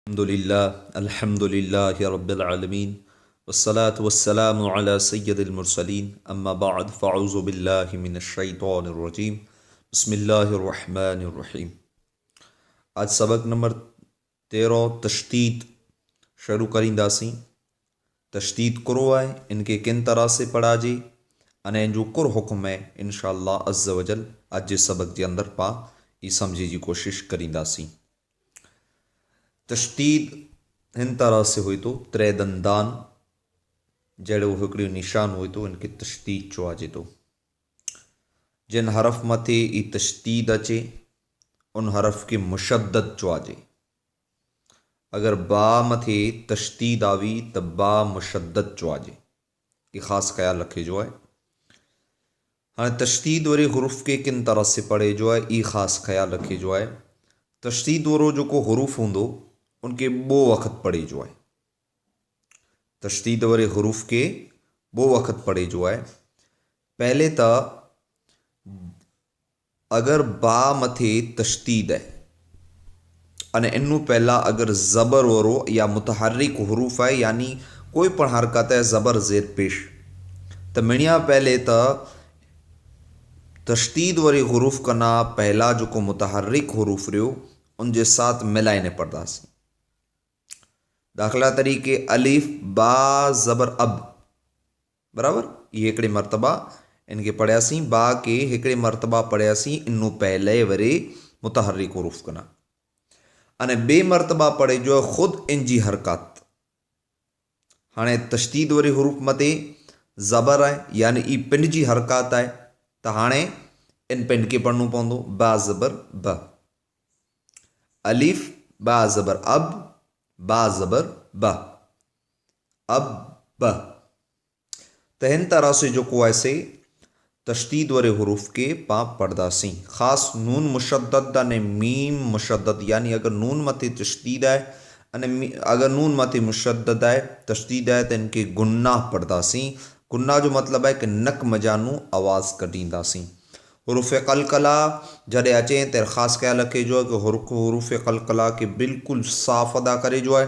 الحمد لله رب العالمين والصلاة والسلام على سيد المرسلين اما بعد فاعوذ بالله من الشیطان الرجیم بسم اللہ الرحمن الرحیم۔ آج سبق نمبر 13 تشدید شروع کرینदासीं। تشدید کرو ہے ان کے کن طرح سے پڑھا جی انے جو کر حکم ہے انشاءاللہ عز وجل اج سبق کے اندر پا یہ سمجھی جی کوشش کرینदासीं۔ تشدید ہن طرح سے ہوئی تو ترے دندان جڑے وہ ہکڑی نشان ہوئی تو ان کے تشدید چو آجے تو جن حرف متھے ای تشدید اچے ان حرف کے مشدد چو آجے۔ اگر با متھے تشدید آوی تو با مشدد چو آجے، یہ خاص خیال رکھے جو ہے۔ ہاں تشدید ورے حروف کے کن طرح سے پڑھے جو ہے یہ خاص خیال رکھے جو ہے۔ تشدید ورو جو کو حروف ہوں دو ان کے بو وقت پڑے جو ہے۔ تشدید ورے حروف کے بو وقت پڑے جو ہے۔ پہلے تا اگر با متھے تشدید ہے અને એનું પહેલાં અગર ઝબર વરો યા મુતહર્રિક હુરૂફ है यानी कोई पण हरकत है ज़बर ज़ेर पेश तो मिणिया पहले तो तशदीद वरी हुरूफ कना पहला जो को मुतहर्रिक हुरूफ रहो उनके साथ मिलाइने पड़दासीं। दाखला तरीके अलिफ बा ज़बर अब बराबर ये हिकिड़े मरतबा इनके पढ़ियासीं। बा के हिकिड़े मरतबा पढ़ियासीं इनू पहले वरी मुतहर्रिक हुरूफ कना अने बे मरतबा पढ़े जो खुद इंजी हरकत। हाँ तशदीद वरी हुरूफ मते ज़बर है यानी ई पिंड जी हरकत है तो हाँ इन पिंड के पढ़नू पवंदो बा ज़बर ब। अलिफ बा ज़बर अब बा ज़बर ब अब ब। तो इन तरह से जो को ऐसे तशदीद वरे हुरूफ के पा पढ़दासीं। ख़ास नून मुशद्दद ने मीम मुशद्दद यानी अगर नून मथे तशदीद है अने अगर नून मथे मुशद्दद है तशदीद है तो इनके गुन्ना पढ़दासीं। गुन्ना जो मतलब है कि नक मजानू आवाज़ कढींदासीं। हुरूफ कलकला जॾहिं अचे त ख़ासि ख्याल रखे जो है कि हुरूफ कलकला के बिल्कुल साफ़ अदा करे जो है।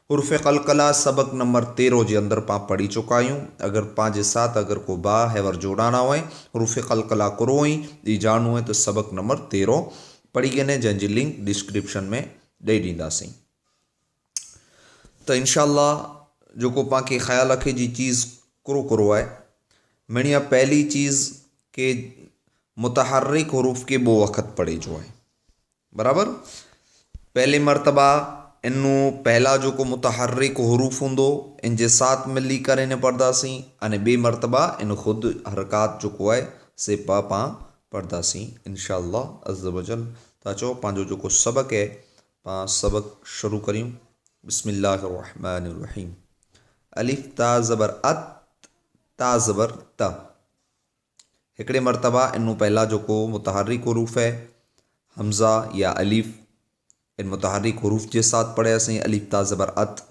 हुरूफ कलकला सबक नंबर 13 के अंदर पा पढ़ी चुका आहियूं। अगर पाँच साथ अगर को बा हैवर जोड़ाना हुए हुरूफ कलकला करो ही ये जानू है तो सबक नंबर 13 पढ़ी गए जंहिंजी लिंक डिस्क्रिप्शन में ॾेई ॾींदासीं। तो इंशाअल्लाह जो को पा के ख्याल रखे जी चीज़ करो है। मिणिया पहली चीज़ के मुतहर्रिक हुरूफ के बो वक़्त पढ़े जो है बराबर। पहले मरतबा इनू पहला जो को मुतहर्रिक हुरूफ होंदो इनके साथ मिली कर इन्हें पढ़दासीं अने बे मरतबा इन खुद हरकत जो को है से पा पढ़दासीं इंशाअल्लाह अज़्ज़ वजल। ता चो पांजो जो को सबक है पा सबक शुरू करियूं। बिस्मिल्लाहिर रहमानिर रहीम। अलिफ ता ज़बर अत ता ज़बर त। हिकड़े मरतबा इनू पहला जो को मुतहर्रिक हुरूफ है हमज़ा या अलिफ इन मुतहर्रिक हुरूफ के साथ पढ़े असीं अलिफ ता ज़बर अत।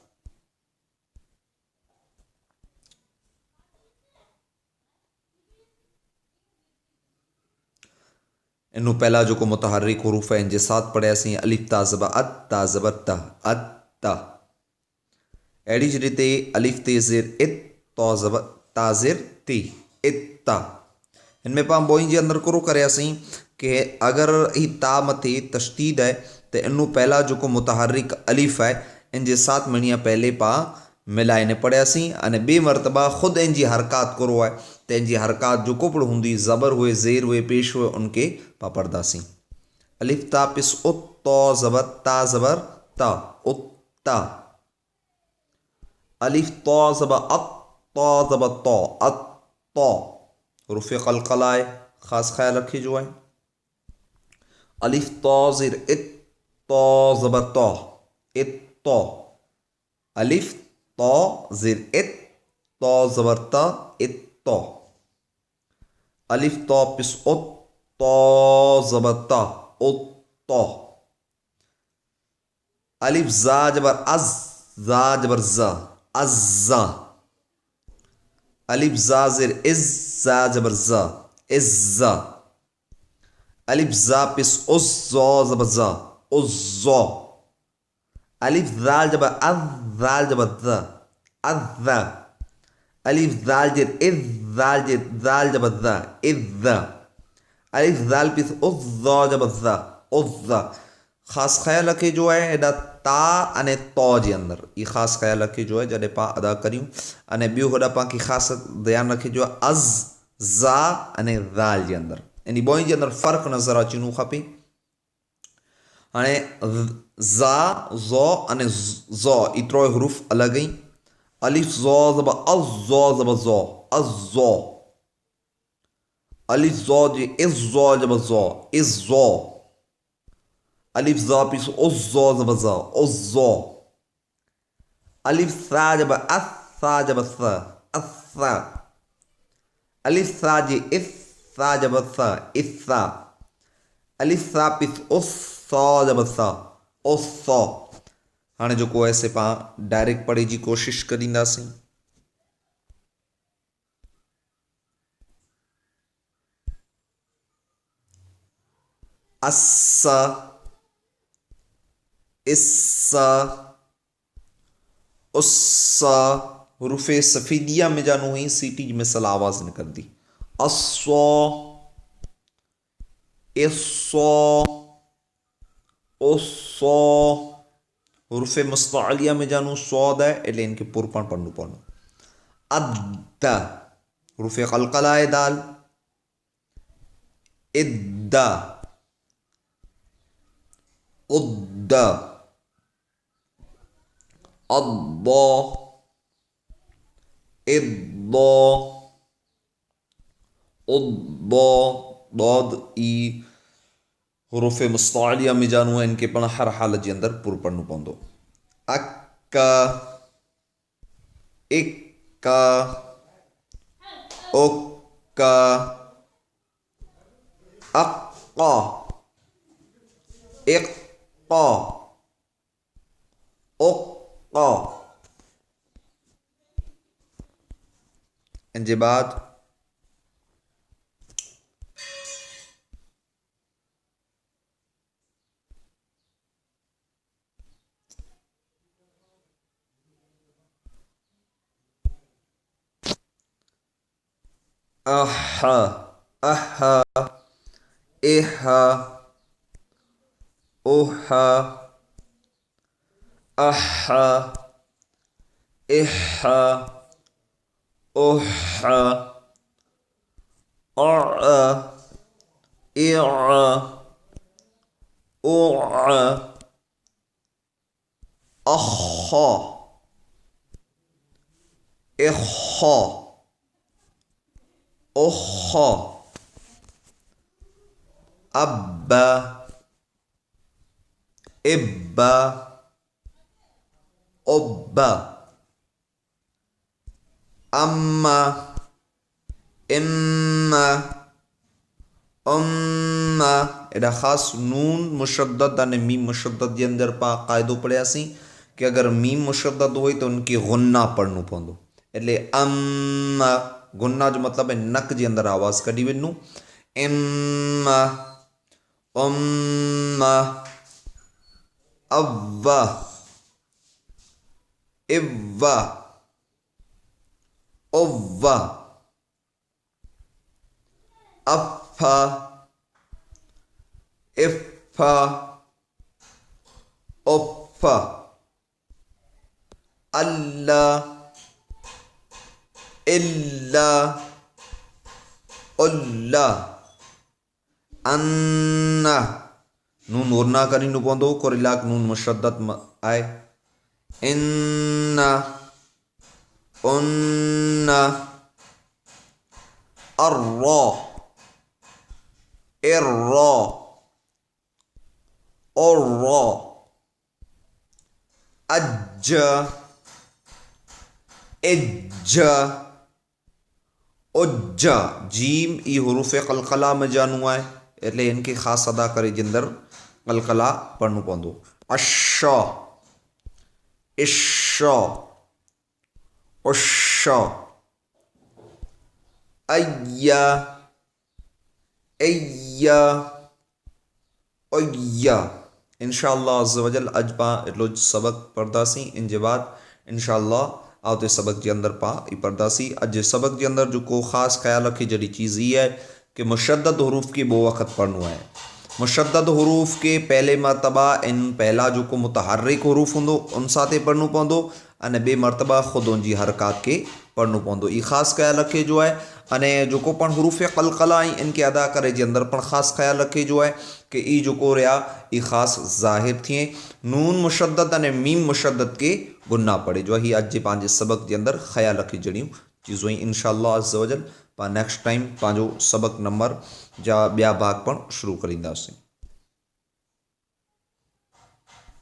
इनू पहला जो को मुतहर्रिक हुरूफ है इनके साथ पढ़े असीं अलिफ ता ज़बर अत ता ज़बर त अत त। अहिड़ी ज रीते अलिफ ते ज़ेर इत तो ज़बर ता ज़ेर ती इत ता। इनमें पा बोई जे अंदर करो करे असीं कि अगर ही ता मथे तशदीद है तो इनू पहला जो को मुतहर्रिक अलिफ है इनके साथ मिणिया पहले पा मिलाइने पढ़ियासीं अने बे मरतबा खुद इनकी हरकत करो है तो इनकी हरकत जो कोपड़ होंदी ज़बर हुए ज़ेर हुए पेश हुए उनके पा पढ़दासीं। अलिफ ता पिस उत तो ज़बर ता ज़बर ता उत्ता। अलिफ तो ज़बर अत तो ज़बर तो अत तो। हुरूफ कलकला है ख़ास ख्याल रखिए जो है। अलिफ तो ज़ेर इत तो ज़बर तो इत तो। अलिफ तो ज़ेर इत तो ज़बर त इत तो। अलिफ तो पिस उत तो ज़बर त उत तो। अलिफ ज़ा जबर अज़ ज़ा जबर ज़ अज़। अलिफ ज़ा ज़ेर इज़ ज़ा जबर ज़ इज़। अलिफ ज़ा पिस उज़ ज़ो ज़बर ज़ उज़्ज़ो। الف ذال جب ذال جب ذ الف ذال جر ذال جر ذال جب ذ الف ذال پیس جب ذ خاص خیال رکھے جو ہے ایڈا تا انے تو جے اندر یہ خاص خیال رکھے جو ہے جڈے پا ادا کریوں انے بیو ہوڈا پا کی خاص دھیان رکھے جو از زا انے ذال جے اندر یعنی بوئیں جے اندر فرق نظر اچینو کھپے ہانے زا زو انے زو اترو حروف الگ ہیں الف زو زب از زو زب زو از زو الف زو جے از زو جب زو از زو الف زا پیس از زو زب زا از زو الف سا جب اس سا جب سا اس سا الف سا جے اس سا جب سا اس سا الف سا پیس اس سا جب سا اس سا ہانے جو کو ایسے پا ڈائریکٹ پڑھے جی کوشش کریندا سی اس اس اس حروف سفیدیہ میں جانو ہوئی سیٹی مثل آواز نکل دی اسو اسو اسو حروف مستعلیہ میں جانو سود ہے ایلے ان کے پورپن پڑھنو پڑھنو اد حروف قلقلہ دال اد اد الضا الضا الضا ضاد ای حروف مستعلیہ میں جانو ہے ان کے پڑھنا ہر حالت جے اندر پور پڑھنو پوندو اکا اکا اکا اقا اقا اقا ان کے بعد احا احا احا اوحا احا احا اوحا اعا اعا اوعا اخا اخا اخا ابا ابا ابا اما اما اما ایڈا خاص نون مشدد نے میم مشدد کے اندر پا قاعدو پڑھیا سی کہ اگر میم مشدد ہوئی تو ان کی غنہ پڑھنو پوندو ایلے اما غنہ جو مطلب ہے نک جے اندر آواز کڈی ونو اما اما اوہ اوہ اوہ افا افا افا اللہ اللہ اللہ انا نون ورنا کری نو پوندو کوریلاک نون مشدد آئے انا انا الرا الرا الرا اج اج اج جیم ای حروف قلقلہ میں جانو ہے એટલે ان کے خاص ادا کرے جندر قلقلہ پڑھنو پوندو اشا اشا اشا ایا ایا ایا इंशाअल्लाह अज़्ज़ वजल अॼु पां एतिरो सबक़ पढ़ंदासीं। इन जे बाद इंशाअल्लाह आवते सबक़ जे अंदरि पां ई पढ़ंदासीं। अॼु जे सबक़ जे अंदरि जेको ख़ासि ख़्यालु रखे जहिड़ी चीज़ ई आहे कि मुशद्दद हुरूफ़ खे 2 वक़्त पढ़णो आहे। मुशद्दद हुरूफ़ के पहले मरतबा इन पहला जेको मुतहर्रिक हुरूफ़ हूंदो उन सां ते पढ़णो पवंदो अने ॿिए मरतबा ख़ुदि उनजी हरकात खे पढ़णो पवंदो। ई ख़ासि ख़्यालु रखे जो आहे। अने जेको पण हुरूफ़ क़लक़ला आहिनि इनके अदा करे जे अंदरि पण ख़ासि ख़्यालु रखे जो आहे कि ई जेको रहिया ई ख़ासि ज़ाहिर थिए। नून मुशद्दद अने मीम मुशद्दद के गुना पढ़े जो आहे। ही अॼु जे पंहिंजे सबक़ जे अंदरि ख़्यालु रखे जहिड़ियूं चीज़ूं आहिनि। इंशाअल्लाह अज़्ज़ वजल पाण नेक्स्ट टाइम पंहिंजो सबक़ नंबर जा ॿिया भाग पण शुरू करींदासीं।